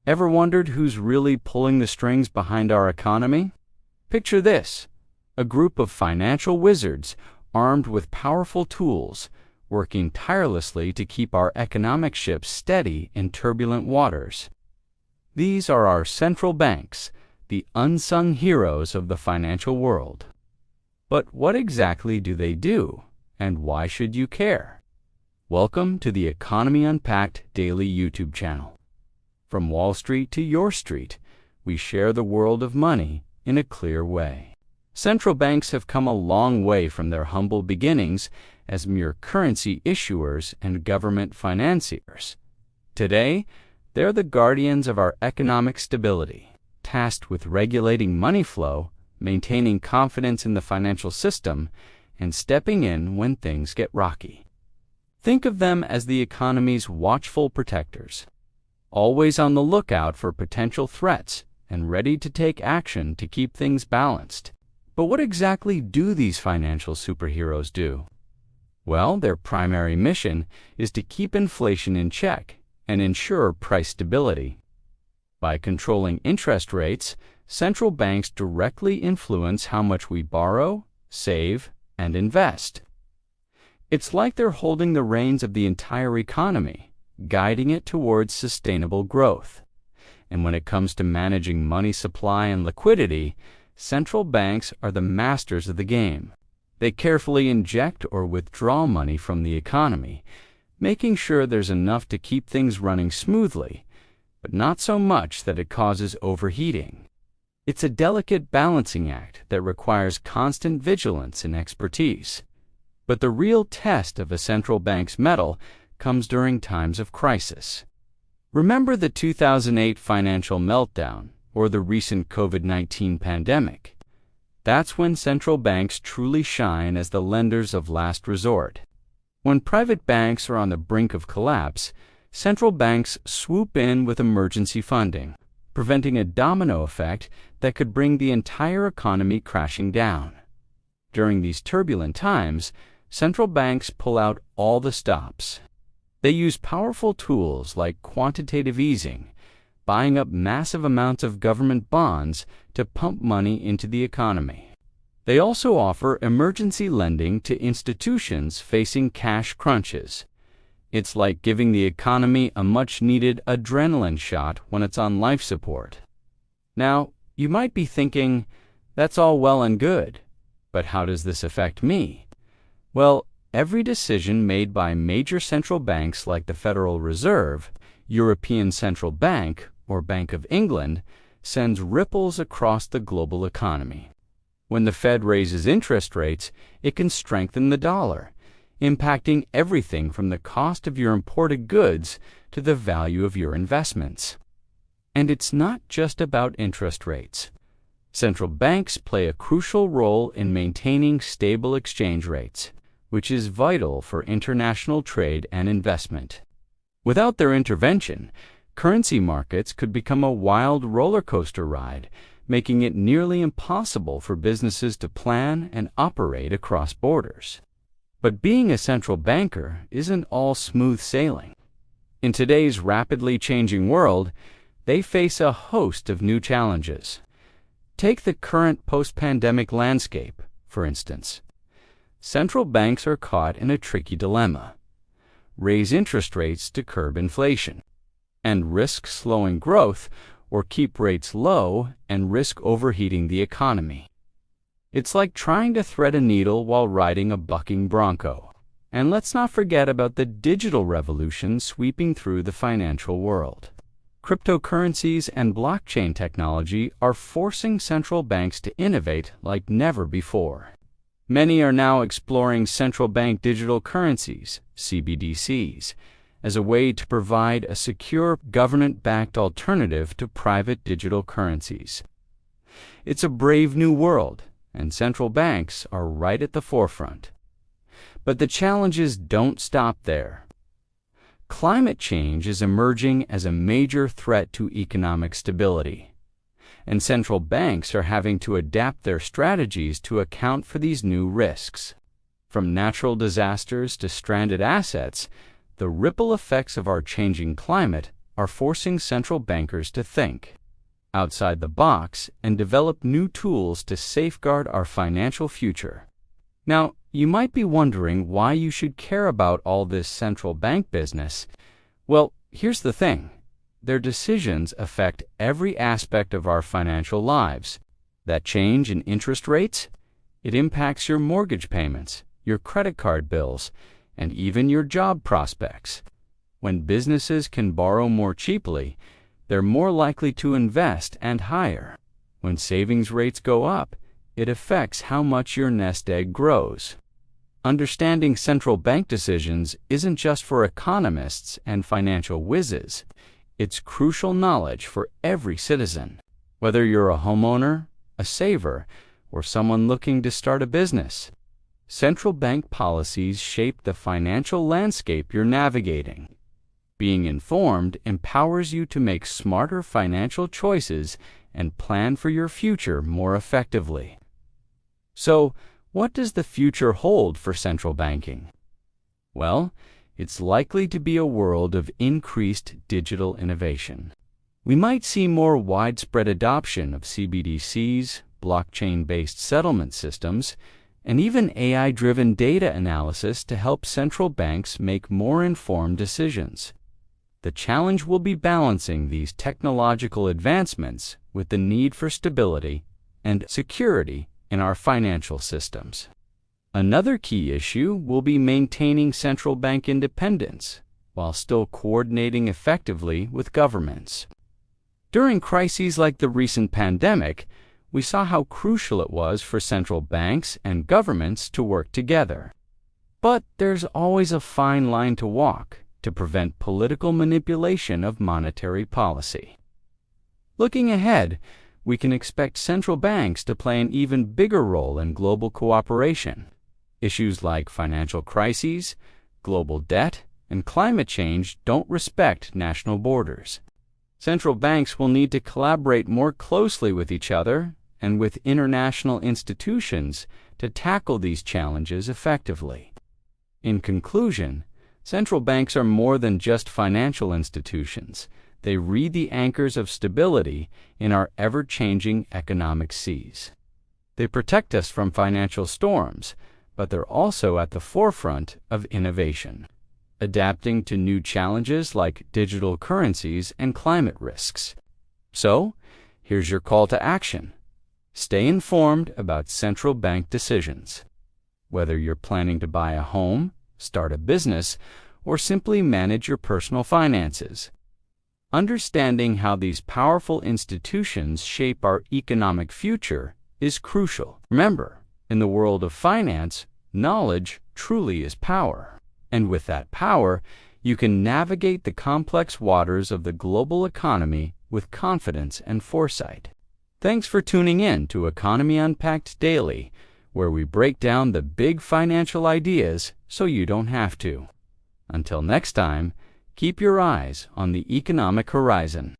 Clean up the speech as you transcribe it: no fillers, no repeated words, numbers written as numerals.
Ever wondered who's really pulling the strings behind our economy? Picture this: a group of financial wizards armed with powerful tools, working tirelessly to keep our economic ship steady in turbulent waters. These are our central banks, the unsung heroes of the financial world. But what exactly do they do, and why should you care? Welcome to the Economy Unpacked daily YouTube channel. From Wall Street to your street, we share the world of money in a clear way. Central banks have come a long way from their humble beginnings as mere currency issuers and government financiers. Today, they're the guardians of our economic stability, tasked with regulating money flow, maintaining confidence in the financial system, and stepping in when things get rocky. Think of them as the economy's watchful protectors, always on the lookout for potential threats and ready to take action to keep things balanced. But what exactly do these financial superheroes do? Well, their primary mission is to keep inflation in check and ensure price stability. By controlling interest rates, central banks directly influence how much we borrow, save, and invest. It's like they're holding the reins of the entire economy, guiding it towards sustainable growth. And when it comes to managing money supply and liquidity, central banks are the masters of the game. They carefully inject or withdraw money from the economy, making sure there's enough to keep things running smoothly, but not so much that it causes overheating. It's a delicate balancing act that requires constant vigilance and expertise. But the real test of a central bank's mettle comes during times of crisis. Remember the 2008 financial meltdown or the recent COVID-19 pandemic? That's when central banks truly shine as the lenders of last resort. When private banks are on the brink of collapse, central banks swoop in with emergency funding, preventing a domino effect that could bring the entire economy crashing down. During these turbulent times, central banks pull out all the stops. They use powerful tools like quantitative easing, buying up massive amounts of government bonds to pump money into the economy. They also offer emergency lending to institutions facing cash crunches. It's like giving the economy a much-needed adrenaline shot when it's on life support. Now, you might be thinking, that's all well and good, but how does this affect me? Well, every decision made by major central banks like the Federal Reserve, European Central Bank, or Bank of England sends ripples across the global economy. When the Fed raises interest rates, it can strengthen the dollar, impacting everything from the cost of your imported goods to the value of your investments. And it's not just about interest rates. Central banks play a crucial role in maintaining stable exchange rates, which is vital for international trade and investment. Without their intervention, currency markets could become a wild roller coaster ride, making it nearly impossible for businesses to plan and operate across borders. But being a central banker isn't all smooth sailing. In today's rapidly changing world, they face a host of new challenges. Take the current post-pandemic landscape, for instance. Central banks are caught in a tricky dilemma: raise interest rates to curb inflation, and risk slowing growth, or keep rates low and risk overheating the economy. It's like trying to thread a needle while riding a bucking bronco. And let's not forget about the digital revolution sweeping through the financial world. Cryptocurrencies and blockchain technology are forcing central banks to innovate like never before. Many are now exploring central bank digital currencies, CBDCs, as a way to provide a secure government-backed alternative to private digital currencies. It's a brave new world, and central banks are right at the forefront. But the challenges don't stop there. Climate change is emerging as a major threat to economic stability, and central banks are having to adapt their strategies to account for these new risks. From natural disasters to stranded assets, the ripple effects of our changing climate are forcing central bankers to think outside the box and develop new tools to safeguard our financial future. Now, you might be wondering why you should care about all this central bank business. Well, here's the thing. Their decisions affect every aspect of our financial lives. That change in interest rates, it impacts your mortgage payments, your credit card bills, and even your job prospects. When businesses can borrow more cheaply, they're more likely to invest and hire. When savings rates go up, it affects how much your nest egg grows. Understanding central bank decisions isn't just for economists and financial whizzes. It's crucial knowledge for every citizen. Whether you're a homeowner, a saver, or someone looking to start a business, central bank policies shape the financial landscape you're navigating. Being informed empowers you to make smarter financial choices and plan for your future more effectively. So, what does the future hold for central banking? Well, it's likely to be a world of increased digital innovation. We might see more widespread adoption of CBDCs, blockchain-based settlement systems, and even AI-driven data analysis to help central banks make more informed decisions. The challenge will be balancing these technological advancements with the need for stability and security in our financial systems. Another key issue will be maintaining central bank independence while still coordinating effectively with governments. During crises like the recent pandemic, we saw how crucial it was for central banks and governments to work together. But there's always a fine line to walk to prevent political manipulation of monetary policy. Looking ahead, we can expect central banks to play an even bigger role in global cooperation. Issues like financial crises, global debt, and climate change don't respect national borders. Central banks will need to collaborate more closely with each other and with international institutions to tackle these challenges effectively. In conclusion, central banks are more than just financial institutions. They read the anchors of stability in our ever-changing economic seas. They protect us from financial storms, but they're also at the forefront of innovation, adapting to new challenges like digital currencies and climate risks. So, here's your call to action. Stay informed about central bank decisions. Whether you're planning to buy a home, start a business, or simply manage your personal finances, understanding how these powerful institutions shape our economic future is crucial. Remember, in the world of finance, knowledge truly is power. And with that power, you can navigate the complex waters of the global economy with confidence and foresight. Thanks for tuning in to Economy Unpacked Daily, where we break down the big financial ideas so you don't have to. Until next time, keep your eyes on the economic horizon.